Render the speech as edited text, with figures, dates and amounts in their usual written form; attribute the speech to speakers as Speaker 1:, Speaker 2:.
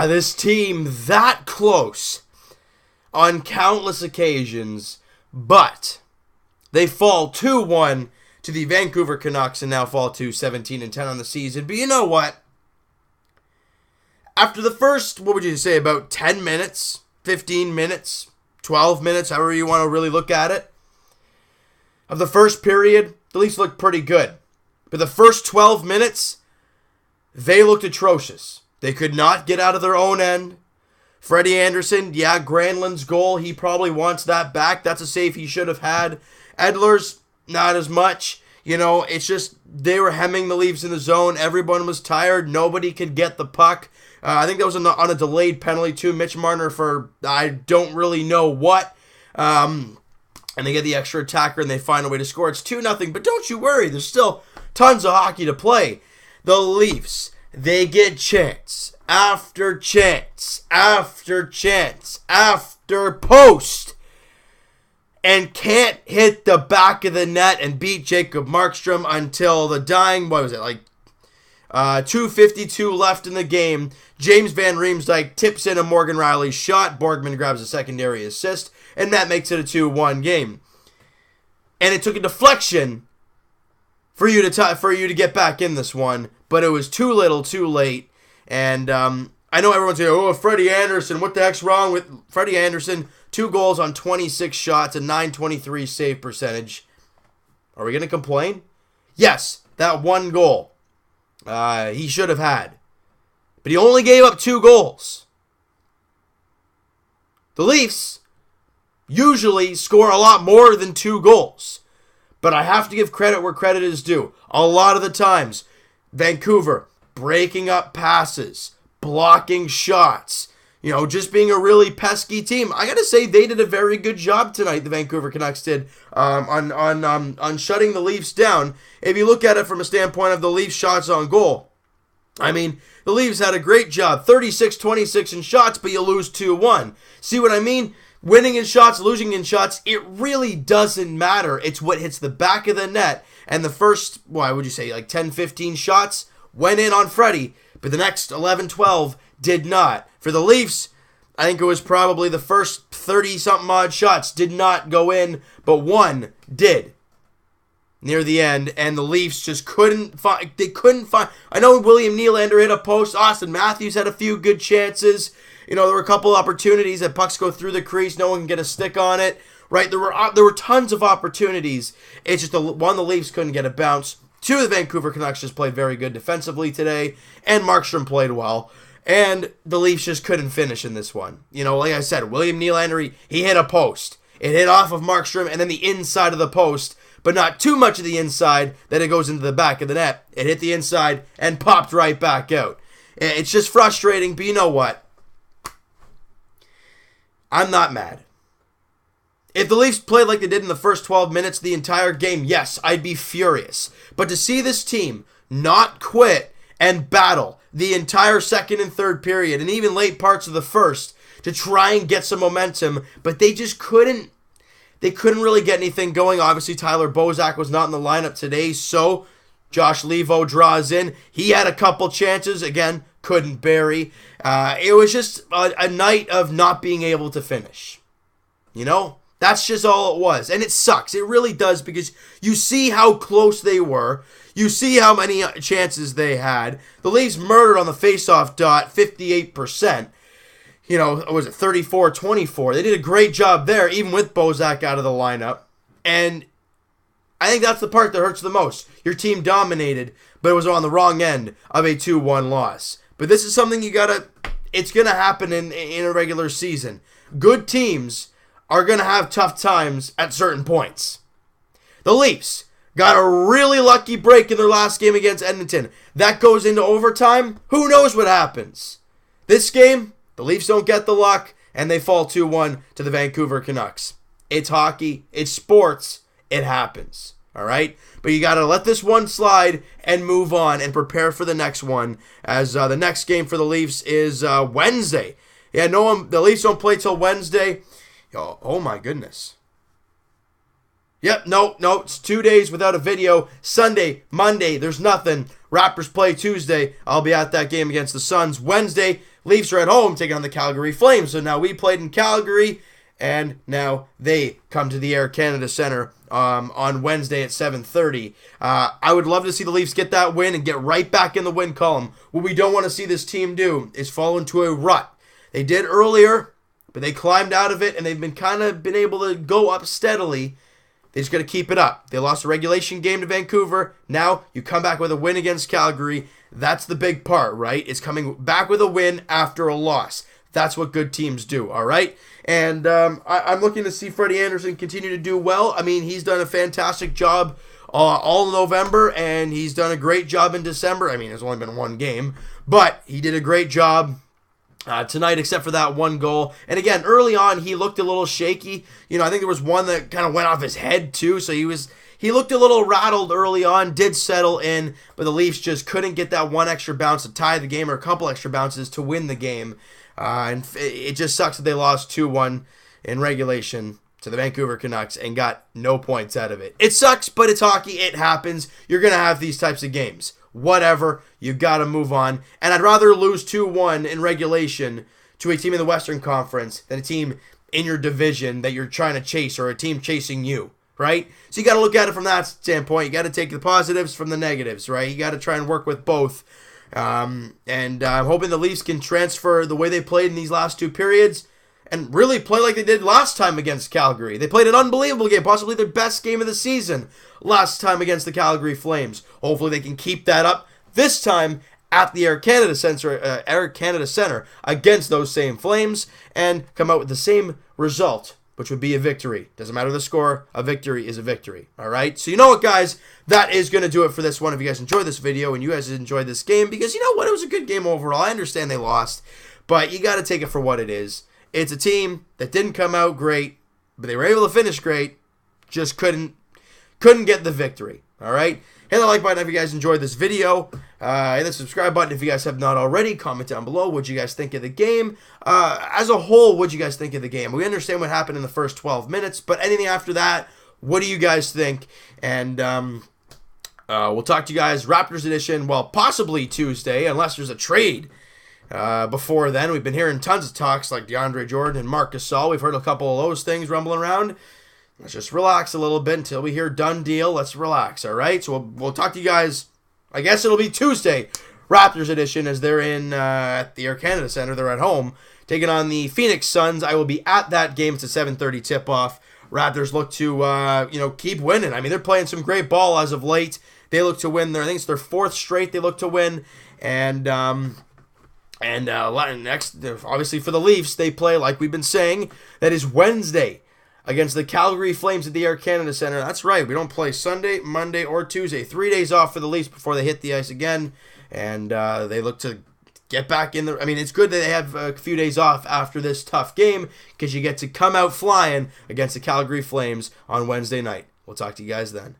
Speaker 1: This team that close on countless occasions, but they fall 2-1 to the Vancouver Canucks and now fall to 17-10 on the season. But you know what? After the first, what would you say, about 10 minutes, 15 minutes, 12 minutes, however you want to really look at it, of the first period, the Leafs looked pretty good. But the first 12 minutes, they looked atrocious. They could not get out of their own end. Freddie Anderson, Granlund's goal, he probably wants that back. That's a save he should have had. Edler's, not as much. It's just they were hemming the Leafs in the zone. Everyone was tired. Nobody could get the puck. I think that was on a delayed penalty too. Mitch Marner for I don't really know what. And they get the extra attacker and they find a way to score. It's 2-0. But don't you worry. There's still tons of hockey to play. The Leafs, they get chance after chance after chance after post. And can't hit the back of the net and beat Jacob Markstrom until the dying, 2:52 left in the game. James Van Riemsdyk tips in a Morgan Rielly shot. Borgman grabs a secondary assist, and that makes it a 2-1 game. And it took a deflection for you to get back in this one, but it was too little, too late. And I know everyone's saying, Freddie Anderson, what the heck's wrong with Freddie Anderson? 2 goals on 26 shots, a .923 save percentage. Are we going to complain? Yes, that 1 goal he should have had. But he only gave up 2 goals. The Leafs usually score a lot more than 2 goals. But I have to give credit where credit is due. A lot of the times, Vancouver breaking up passes, blocking shots, just being a really pesky team. I got to say, they did a very good job tonight, the Vancouver Canucks did, on shutting the Leafs down. If you look at it from a standpoint of the Leafs shots on goal, the Leafs had a great job, 36-26 in shots, but you lose 2-1. See what I mean? Winning in shots, losing in shots, it really doesn't matter. It's what hits the back of the net. And the first, 10-15 shots went in on Freddie, but the next 11-12 did not. For the Leafs, I think it was probably the first 30-something odd shots did not go in, but 1 did near the end, and the Leafs just couldn't find. I know William Nylander hit a post. Austin Matthews had a few good chances. There were a couple opportunities that pucks go through the crease. No one can get a stick on it. Right? There were tons of opportunities. It's just the Leafs couldn't get a bounce. 2 of the Vancouver Canucks just played very good defensively today, and Markstrom played well. And the Leafs just couldn't finish in this one. Like I said, William Nylander, he hit a post. It hit off of Markstrom and then the inside of the post, but not too much of the inside that it goes into the back of the net. It hit the inside and popped right back out. It's just frustrating, but you know what? I'm not mad. If the Leafs played like they did in the first 12 minutes the entire game, yes, I'd be furious. But to see this team not quit and battle the entire second and third period and even late parts of the first to try and get some momentum, but they just couldn't really get anything going. Obviously, Tyler Bozak was not in the lineup today, so Josh Levo draws in. He had a couple chances, again, couldn't bury. It was just a night of not being able to finish. That's just all it was. And it sucks. It really does, because you see how close they were. You see how many chances they had. The Leafs murdered on the faceoff dot, 58%. Was it 34-24? They did a great job there, even with Bozak out of the lineup. And I think that's the part that hurts the most. Your team dominated, but it was on the wrong end of a 2-1 loss. But this is something it's going to happen in a regular season. Good teams are going to have tough times at certain points. The Leafs got a really lucky break in their last game against Edmonton. That goes into overtime. Who knows what happens? This game, the Leafs don't get the luck, and they fall 2-1 to the Vancouver Canucks. It's hockey. It's sports. It happens. All right? But you got to let this one slide and move on and prepare for the next one, as the next game for the Leafs is Wednesday. The Leafs don't play till Wednesday. Oh my goodness. Yep, no, it's 2 days without a video. Sunday, Monday, there's nothing. Raptors play Tuesday. I'll be at that game against the Suns. Wednesday, Leafs are at home taking on the Calgary Flames. So now we played in Calgary, and now they come to the Air Canada Centre on Wednesday at 7:30. I would love to see the Leafs get that win and get right back in the win column. What we don't want to see this team do is fall into a rut. They did earlier, but they climbed out of it, and they've been able to go up steadily. They just got to keep it up. They lost a regulation game to Vancouver. Now you come back with a win against Calgary. That's the big part, right? It's coming back with a win after a loss. That's what good teams do, all right? And I'm looking to see Freddie Anderson continue to do well. I mean, he's done a fantastic job all November, and he's done a great job in December. I mean, there's only been one game, but he did a great job tonight, except for that one goal. And again, early on, he looked a little shaky. You know, I think there was one that kind of went off his head too. So he looked a little rattled early on, did settle in, but the Leafs just couldn't get that one extra bounce to tie the game, or a couple extra bounces to win the game. And it just sucks that they lost 2-1 in regulation to the Vancouver Canucks and got no points out of it. It sucks, but it's hockey. It happens. You're going to have these types of games. Whatever, you got to move on. And I'd rather lose 2-1 in regulation to a team in the Western Conference than a team in your division that you're trying to chase, or a team chasing you, right? So you got to look at it from that standpoint. You got to take the positives from the negatives, right? You got to try and work with both. And I'm hoping the Leafs can transfer the way they played in these last two periods and really play like they did last time against Calgary. They played an unbelievable game, possibly their best game of the season last time against the Calgary Flames. Hopefully they can keep that up this time at the Air Canada Centre against those same Flames and come out with the same result, which would be a victory. Doesn't matter the score, a victory is a victory. All right? So you know what, guys? That is going to do it for this one. If you guys enjoyed this video and you guys enjoyed this game, because you know what? It was a good game overall. I understand they lost, but you got to take it for what it is. It's a team that didn't come out great, but they were able to finish great, just couldn't get the victory. All right? Hit the like button if you guys enjoyed this video. Hit the subscribe button if you guys have not already. Comment down below what you guys think of the game. As a whole, what you guys think of the game? We understand what happened in the first 12 minutes, but anything after that, what do you guys think? And we'll talk to you guys Raptors edition, well, possibly Tuesday, unless there's a trade. Before then, we've been hearing tons of talks like DeAndre Jordan and Marc Gasol. We've heard a couple of those things rumbling around. Let's just relax a little bit until we hear done deal. Let's relax, all right? So we'll talk to you guys, I guess it'll be Tuesday, Raptors edition, as they're in at the Air Canada Centre. They're at home taking on the Phoenix Suns. I will be at that game. It's a 7:30 tip-off. Raptors look to keep winning. I mean, they're playing some great ball as of late. They look to win. I think it's their fourth straight they look to win. And next, obviously for the Leafs, they play, like we've been saying, that is Wednesday against the Calgary Flames at the Air Canada Centre. That's right. We don't play Sunday, Monday, or Tuesday. 3 days off for the Leafs before they hit the ice again. And they look to get back in the... I mean, it's good that they have a few days off after this tough game because you get to come out flying against the Calgary Flames on Wednesday night. We'll talk to you guys then.